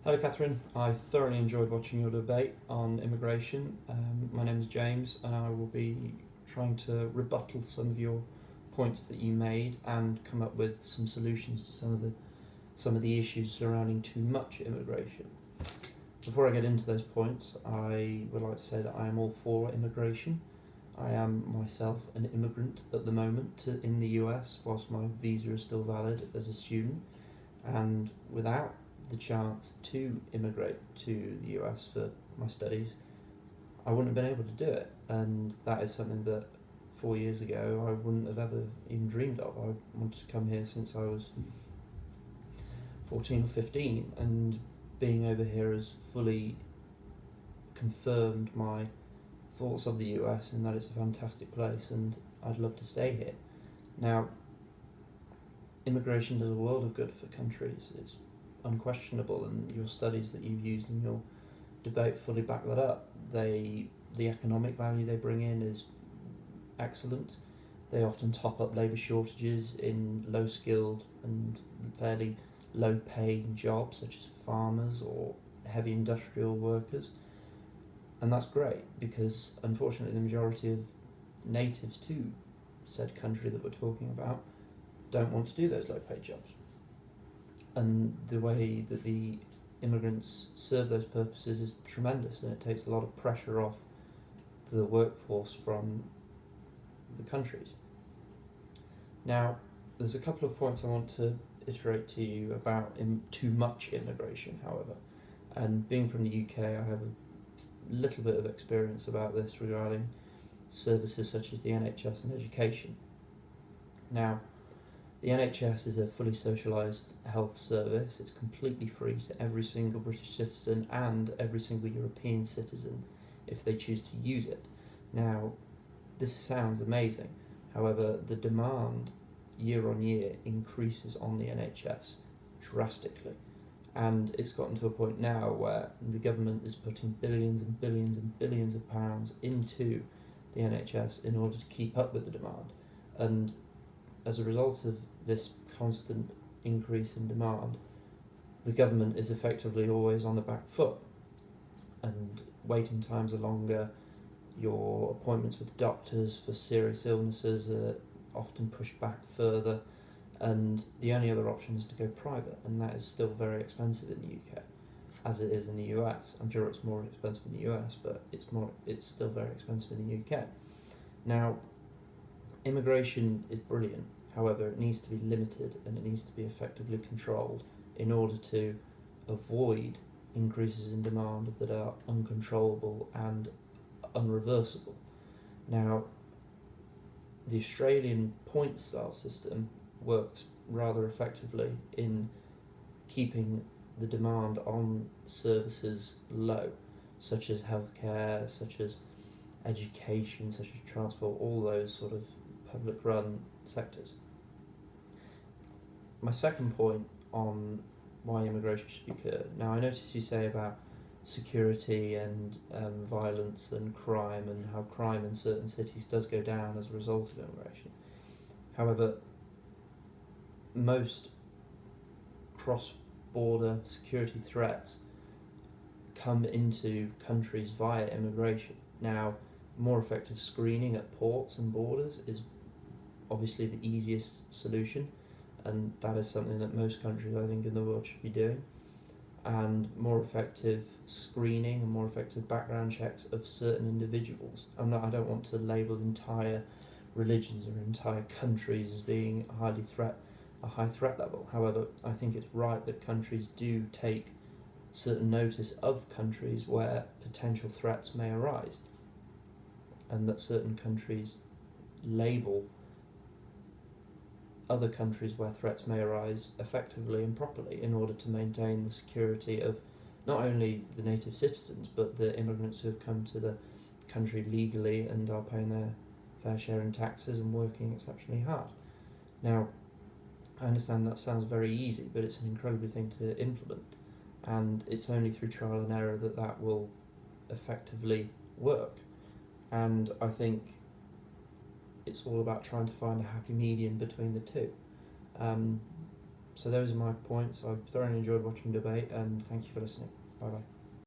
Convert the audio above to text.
Hello, Catherine. I thoroughly enjoyed watching your debate on immigration. My name is James, and I will be trying to rebuttal some of your points that you made and come up with some solutions to some of the issues surrounding too much immigration. Before I get into those points, I would like to say that I am all for immigration. I am myself an immigrant at the moment in the US, whilst my visa is still valid as a student, and without the chance to immigrate to the US for my studies, I wouldn't have been able to do it. And that is something that 4 years ago I wouldn't have ever even dreamed of. I wanted to come here since I was 14 or 15, and being over here has fully confirmed my thoughts of the US in that it's a fantastic place and I'd love to stay here. Now, immigration does a world of good for countries. It's unquestionable, and your studies that you've used in your debate fully back that up. The economic value they bring in is excellent. They often top up labour shortages in low skilled and fairly low paying jobs such as farmers or heavy industrial workers. And that's great because unfortunately the majority of natives to said country that we're talking about don't want to do those low paid jobs. And the way that the immigrants serve those purposes is tremendous, and it takes a lot of pressure off the workforce from the countries. Now, there's a couple of points I want to iterate to you about too much immigration, however. And being from the UK, I have a little bit of experience about this regarding services such as the NHS and education. Now, the NHS is a fully socialised health service. It's completely free to every single British citizen and every single European citizen if they choose to use it. Now, this sounds amazing. However, the demand year on year increases on the NHS drastically. And it's gotten to a point now where the government is putting billions and billions and billions of pounds into the NHS in order to keep up with the demand. And as a result of this constant increase in demand, the government is effectively always on the back foot, and waiting times are longer. Your appointments with doctors for serious illnesses are often pushed back further, and the only other option is to go private, and that is still very expensive in the UK, as it is in the US. I'm sure it's more expensive in the US, but it's still very expensive in the UK. Now, immigration is brilliant. However, it needs to be limited and it needs to be effectively controlled in order to avoid increases in demand that are uncontrollable and unreversible. Now, the Australian point style system works rather effectively in keeping the demand on services low, such as healthcare, such as education, such as transport, all those sort of public run sectors. My second point on why immigration should be curbed. Now, I noticed you say about security and violence and crime, and how crime in certain cities does go down as a result of immigration. However, most cross-border security threats come into countries via immigration. Now, more effective screening at ports and borders is obviously the easiest solution, and that is something that most countries, I think, in the world should be doing. And more effective screening and more effective background checks of certain individuals. I don't want to label entire religions or entire countries as being a high threat level. However, I think it's right that countries do take certain notice of countries where potential threats may arise, and that certain countries label other countries where threats may arise effectively and properly in order to maintain the security of not only the native citizens but the immigrants who have come to the country legally and are paying their fair share in taxes and working exceptionally hard. Now, I understand that sounds very easy, but it's an incredible thing to implement, and it's only through trial and error that that will effectively work. And I think it's all about trying to find a happy medium between the two. So those are my points. I've thoroughly enjoyed watching debate, and thank you for listening. Bye bye.